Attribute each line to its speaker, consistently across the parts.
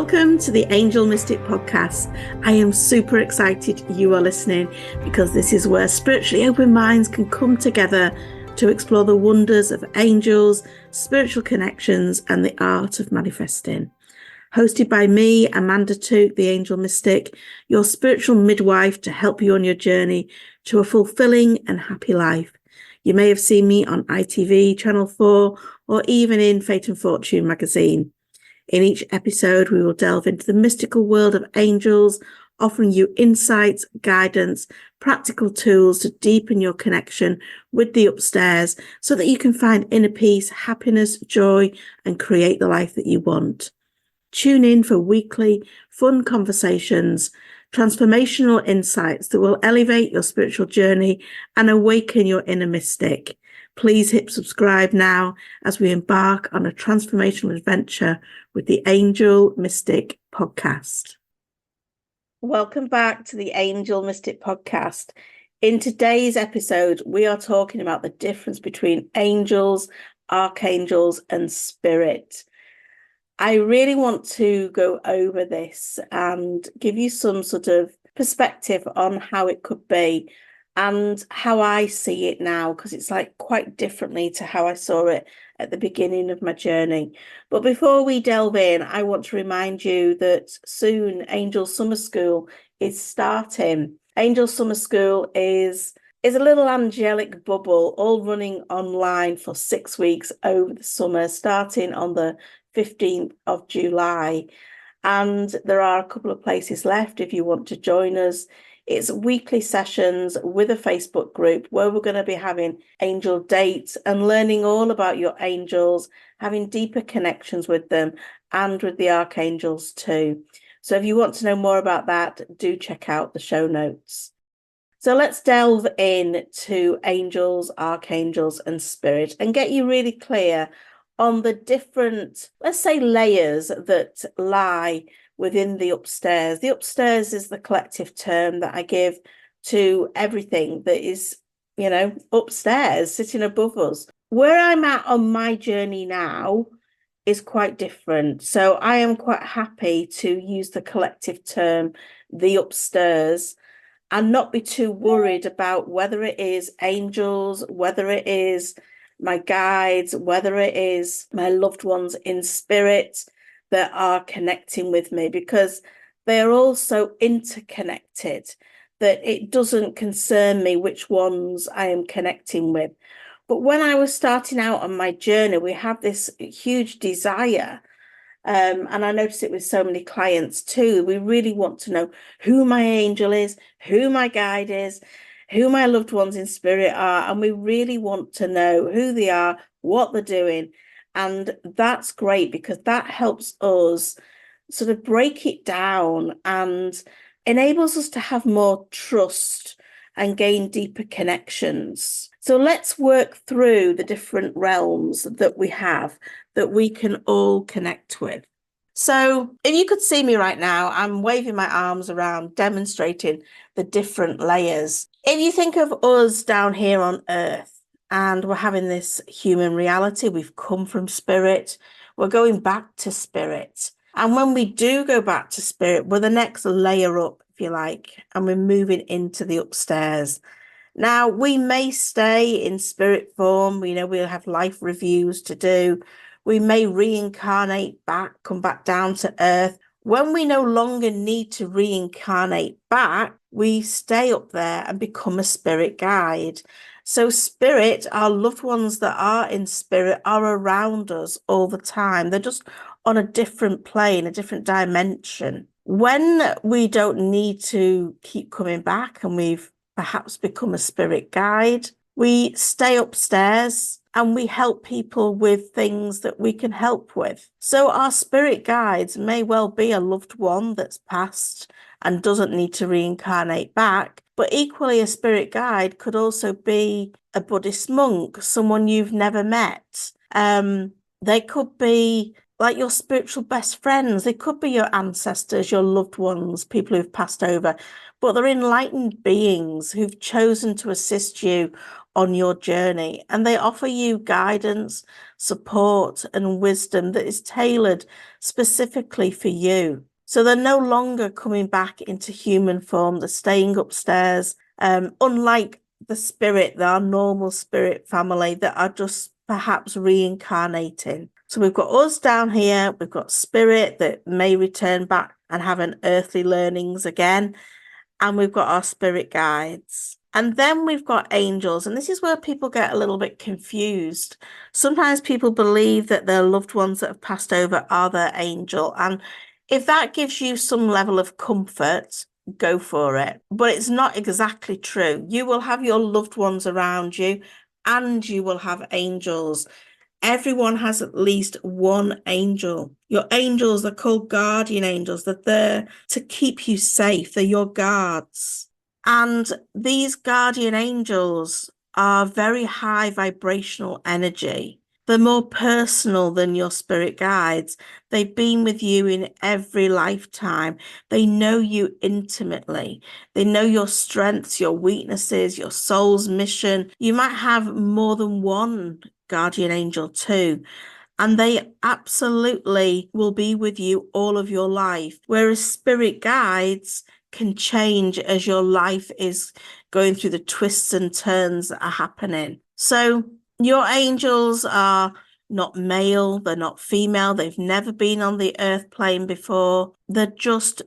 Speaker 1: Welcome to the Angel Mystic Podcast. I am super excited you are listening because this is where spiritually open minds can come together to explore the wonders of angels, spiritual connections, and the art of manifesting. Hosted by me, Amanda Tooke, the Angel Mystic, your spiritual midwife to help you on your journey to a fulfilling and happy life. You may have seen me on ITV, Channel 4, or even in Fate and Fortune magazine. In each episode, we will delve into the mystical world of angels, offering you insights, guidance, practical tools to deepen your connection with the upstairs so that you can find inner peace, happiness, joy, and create the life that you want. Tune in for weekly, fun conversations, transformational insights that will elevate your spiritual journey and awaken your inner mystic. Please hit subscribe now as we embark on a transformational adventure with the Angel Mystic Podcast. Welcome back to the Angel Mystic Podcast. In today's episode, we are talking about the difference between angels, archangels, and spirit. I really want to go over this and give you some sort of perspective on how it could be and how I see it now, because it's like quite differently to how I saw it at the beginning of my journey. But before we delve in, I want to remind you that soon Angel Summer School is starting. Angel Summer School is a little angelic bubble, all running online for 6 weeks over the summer, starting on the 15th of July. And there are a couple of places left if you want to join us. It's weekly sessions with a Facebook group where we're going to be having angel dates and learning all about your angels, having deeper connections with them and with the archangels too. So if you want to know more about that, do check out the show notes. So let's delve in to angels, archangels, and spirit and get you really clear on the different, let's say, layers that lie within the upstairs. The upstairs is the collective term that I give to everything that is, upstairs, sitting above us. Where I'm at on my journey now is quite different. So I am quite happy to use the collective term, the upstairs, and not be too worried about whether it is angels, whether it is my guides, whether it is my loved ones in spirit that are connecting with me, because they are all so interconnected that it doesn't concern me which ones I am connecting with. But when I was starting out on my journey, we have this huge desire, and I notice it with so many clients too. We really want to know who my angel is, who my guide is, who my loved ones in spirit are, and we really want to know who they are, what they're doing. And that's great because that helps us sort of break it down and enables us to have more trust and gain deeper connections. So let's work through the different realms that we have that we can all connect with. So if you could see me right now, I'm waving my arms around, demonstrating the different layers. If you think of us down here on Earth, and we're having this human reality, we've come from spirit, we're going back to spirit. And when we do go back to spirit, we're the next layer up, if you like, and we're moving into the upstairs. Now, we may stay in spirit form, we'll have life reviews to do. We may reincarnate back, come back down to earth. When we no longer need to reincarnate back, we stay up there and become a spirit guide. So spirit, our loved ones that are in spirit, are around us all the time. They're just on a different plane, a different dimension. When we don't need to keep coming back and we've perhaps become a spirit guide, we stay upstairs and we help people with things that we can help with. So our spirit guides may well be a loved one that's passed and doesn't need to reincarnate back. But equally, a spirit guide could also be a Buddhist monk, someone you've never met. They could be like your spiritual best friends. They could be your ancestors, your loved ones, people who've passed over. But they're enlightened beings who've chosen to assist you on your journey, and they offer you guidance, support, and wisdom that is tailored specifically for you. So they're no longer coming back into human form, they're staying upstairs, unlike the spirit, our normal spirit family that are just perhaps reincarnating. So we've got us down here, we've got spirit that may return back and have an earthly learnings again, and we've got our spirit guides. And then we've got angels, and this is where people get a little bit confused. Sometimes people believe that their loved ones that have passed over are their angel, and if that gives you some level of comfort, go for it. But it's not exactly true. You will have your loved ones around you, and you will have angels. Everyone has at least one angel. Your angels are called guardian angels. They're there to keep you safe. They're your guards. And these guardian angels are very high vibrational energy. They're more personal than your spirit guides. They've been with you in every lifetime. They know you intimately. They know your strengths, your weaknesses, your soul's mission. You might have more than one guardian angel too, and they absolutely will be with you all of your life, whereas spirit guides can change as your life is going through the twists and turns that are happening. So your angels are not male, they're not female, they've never been on the earth plane before. They're just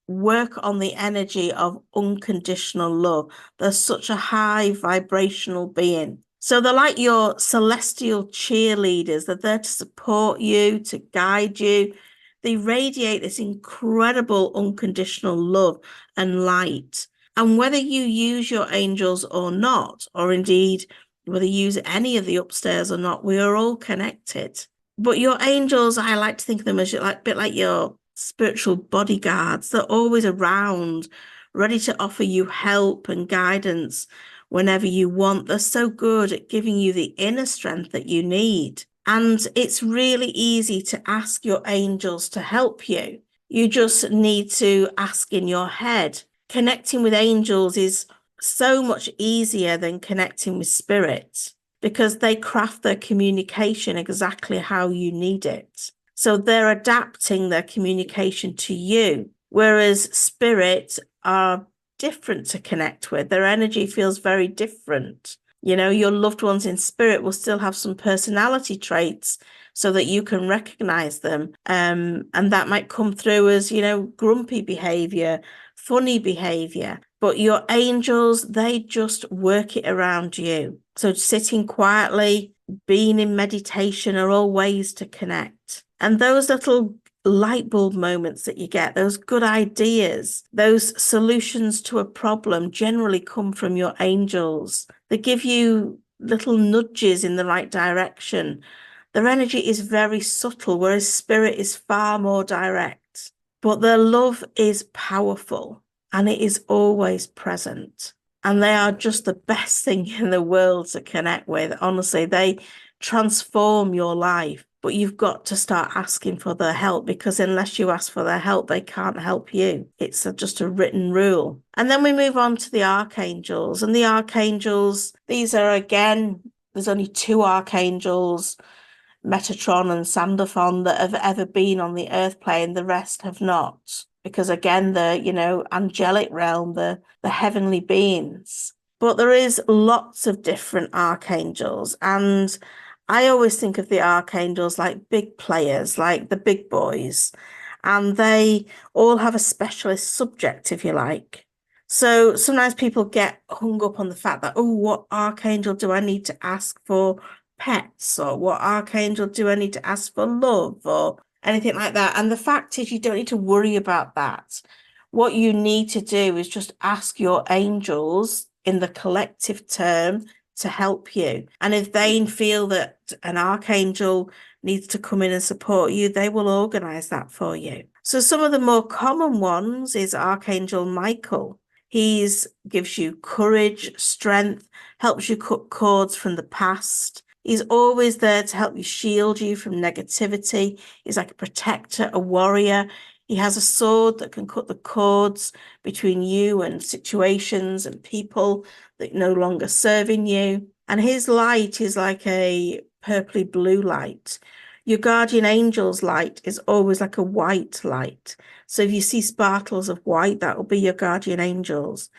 Speaker 1: work on the energy of unconditional love. They're such a high vibrational being. So they're like your celestial cheerleaders. They're there to support you, to guide you. They radiate this incredible unconditional love and light. And whether you use your angels or not, or indeed whether you use any of the upstairs or not, we are all connected. But your angels, I like to think of them as a bit like your spiritual bodyguards. They're always around, ready to offer you help and guidance whenever you want. They're so good at giving you the inner strength that you need. And it's really easy to ask your angels to help you. You just need to ask in your head. Connecting with angels is so much easier than connecting with spirit because they craft their communication exactly how you need it. So they're adapting their communication to you, whereas spirit are different to connect with. Their energy feels very different. You know, your loved ones in spirit will still have some personality traits so that you can recognize them. And that might come through as, you know, grumpy behavior, funny behavior. But your angels, they just work it around you. So sitting quietly, being in meditation are all ways to connect. And those little light bulb moments that you get, those good ideas, those solutions to a problem generally come from your angels. They give you little nudges in the right direction. Their energy is very subtle, whereas spirit is far more direct. But their love is powerful and it is always present. And they are just the best thing in the world to connect with. Honestly, they transform your life. But you've got to start asking for their help, because unless you ask for their help, they can't help you. It's just a written rule. And then we move on to the archangels. And the archangels, these are, again, there's only two archangels, Metatron and Sandalphon, that have ever been on the earth plane. The rest have not. Because again, the, you know, angelic realm, the heavenly beings. But there is lots of different archangels, and I always think of the archangels like big players, like the big boys, and they all have a specialist subject, if you like. So sometimes people get hung up on the fact that, oh, what archangel do I need to ask for pets? Or what archangel do I need to ask for love? Or anything like that. And the fact is, you don't need to worry about that. What you need to do is just ask your angels in the collective term to help you. And if they feel that an archangel needs to come in and support you, they will organize that for you. So some of the more common ones is Archangel Michael. He gives you courage, strength, helps you cut cords from the past. He's always there to help you, shield you from negativity. He's like a protector, a warrior. He has a sword that can cut the cords between you and situations and people that no longer serving you. And his light is like a purpley blue light. Your guardian angel's light is always like a white light. So if you see sparkles of white, that will be your guardian angels.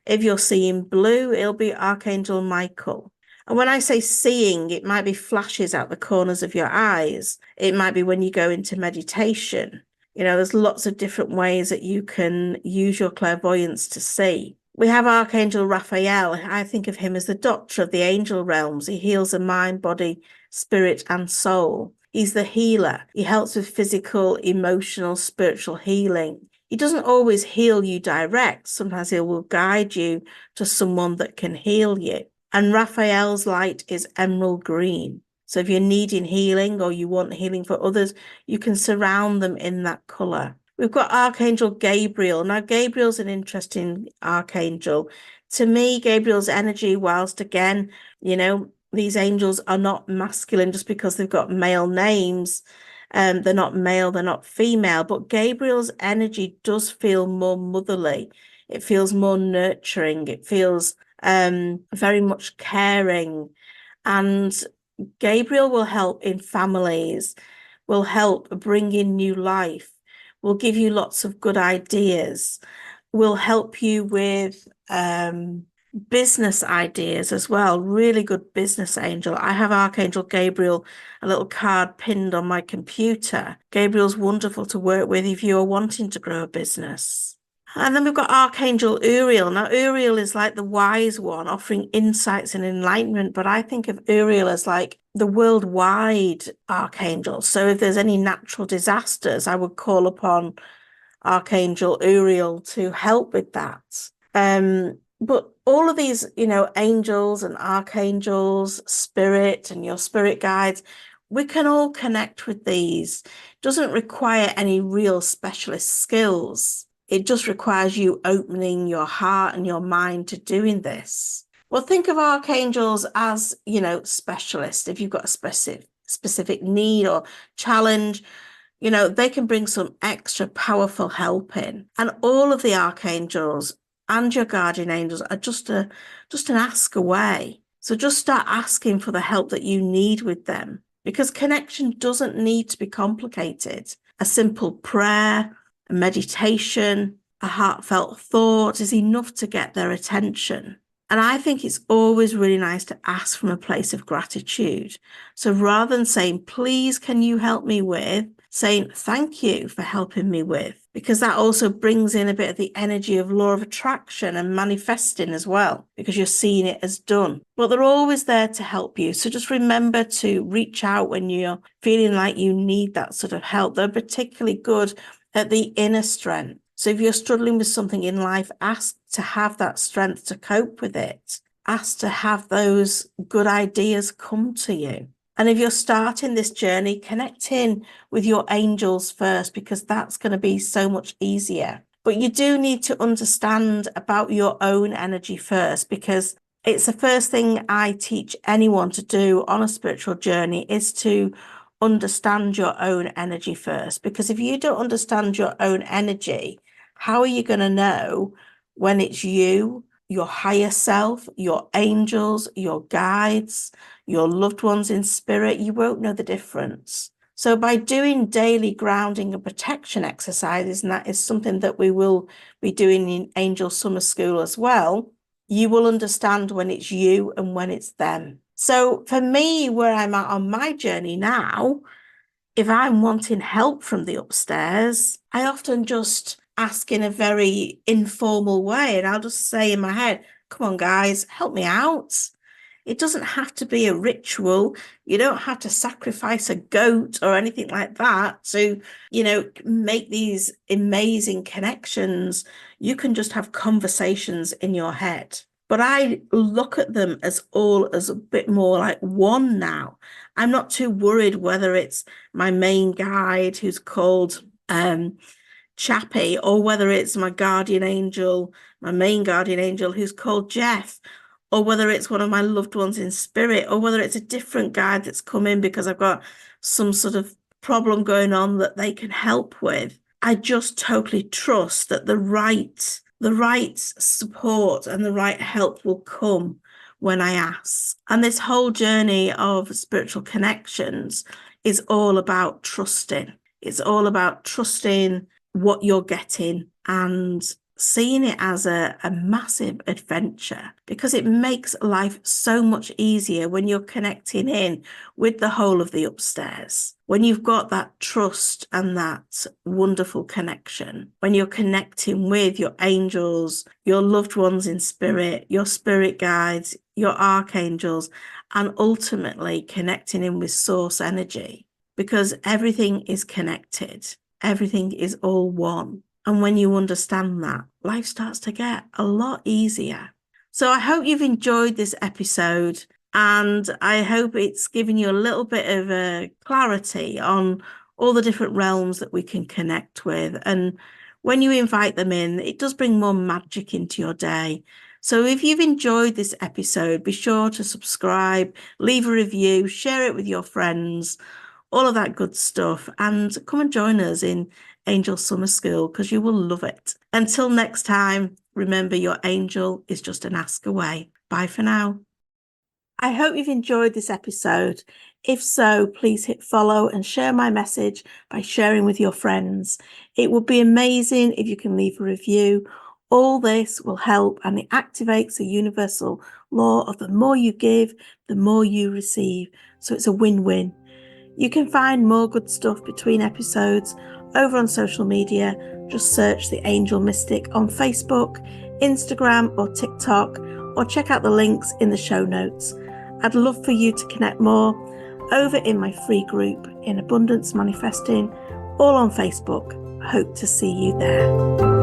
Speaker 1: If you're seeing blue, it'll be Archangel Michael. And when I say seeing, it might be flashes out the corners of your eyes. It might be when you go into meditation. There's lots of different ways that you can use your clairvoyance to see. We have Archangel Raphael. I think of him as the doctor of the angel realms. He heals the mind, body, spirit, and soul. He's the healer. He helps with physical, emotional, spiritual healing. He doesn't always heal you direct. Sometimes he will guide you to someone that can heal you. And Raphael's light is emerald green. So if you're needing healing or you want healing for others, you can surround them in that color. We've got Archangel Gabriel. Now, Gabriel's an interesting archangel. To me, Gabriel's energy, whilst again, these angels are not masculine just because they've got male names. They're not male, they're not female, but Gabriel's energy does feel more motherly. It feels more nurturing. It feels very much caring. And Gabriel will help in families, will help bring in new life, will give you lots of good ideas, will help you with business ideas as well. Really good business angel. I have Archangel Gabriel, a little card pinned on my computer. Gabriel's wonderful to work with if you are wanting to grow a business. And then we've got Archangel Uriel. Now, Uriel is like the wise one, offering insights and enlightenment, but I think of Uriel as like the worldwide archangel. So if there's any natural disasters, I would call upon Archangel Uriel to help with that. But all of these, angels and archangels, spirit and your spirit guides, we can all connect with these. It doesn't require any real specialist skills. It just requires you opening your heart and your mind to doing this. Well, think of archangels as, specialists. If you've got a specific need or challenge, they can bring some extra powerful help in. And all of the archangels and your guardian angels are just an ask away. So just start asking for the help that you need with them, because connection doesn't need to be complicated. A simple prayer, a meditation, a heartfelt thought is enough to get their attention. And I think it's always really nice to ask from a place of gratitude. So rather than saying, please, can you help me with, saying, thank you for helping me with, because that also brings in a bit of the energy of law of attraction and manifesting as well, because you're seeing it as done. But they're always there to help you. So just remember to reach out when you're feeling like you need that sort of help. They're particularly good at the inner strength. So if you're struggling with something in life, ask to have that strength to cope with it. Ask to have those good ideas come to you. And if you're starting this journey, connect in with your angels first, because that's going to be so much easier. But you do need to understand about your own energy first, because it's the first thing I teach anyone to do on a spiritual journey is to understand your own energy first. Because if you don't understand your own energy, how are you going to know when it's you, your higher self, your angels, your guides, your loved ones in spirit? You won't know the difference. So by doing daily grounding and protection exercises, and that is something that we will be doing in Angel Summer School as well, you will understand when it's you and when it's them. So for me, where I'm at on my journey now, if I'm wanting help from the upstairs, I often just ask in a very informal way, and I'll just say in my head, come on, guys, help me out. It doesn't have to be a ritual. You don't have to sacrifice a goat or anything like that to, make these amazing connections. You can just have conversations in your head. But I look at them as a bit more like one now. I'm not too worried whether it's my main guide who's called Chappie, or whether it's my guardian angel, my main guardian angel who's called Jeff, or whether it's one of my loved ones in spirit, or whether it's a different guide that's come in because I've got some sort of problem going on that they can help with. I just totally trust that the right support and the right help will come when I ask. And this whole journey of spiritual connections is all about trusting. It's all about trusting what you're getting and seeing it as a massive adventure, because it makes life so much easier when you're connecting in with the whole of the upstairs. When you've got that trust and that wonderful connection, when you're connecting with your angels, your loved ones in spirit, your spirit guides, your archangels, and ultimately connecting in with source energy, because everything is connected. Everything is all one. And when you understand that, life starts to get a lot easier. So I hope you've enjoyed this episode, and I hope it's given you a little bit of a clarity on all the different realms that we can connect with. And when you invite them in, it does bring more magic into your day. So if you've enjoyed this episode, be sure to subscribe, leave a review, share it with your friends, all of that good stuff, and come and join us in Angel Summer School, because you will love it. Until next time, remember, your angel is just an ask away. Bye for now. I hope you've enjoyed this episode. If so, please hit follow and share my message by sharing with your friends. It would be amazing if you can leave a review. All this will help, and it activates the universal law of the more you give, the more you receive. So it's a win-win. You can find more good stuff between episodes over on social media. Just search The Angel Mystic on Facebook, Instagram or TikTok, or check out the links in the show notes. I'd love for you to connect more over in my free group in Abundance Manifesting, all on Facebook. Hope to see you there.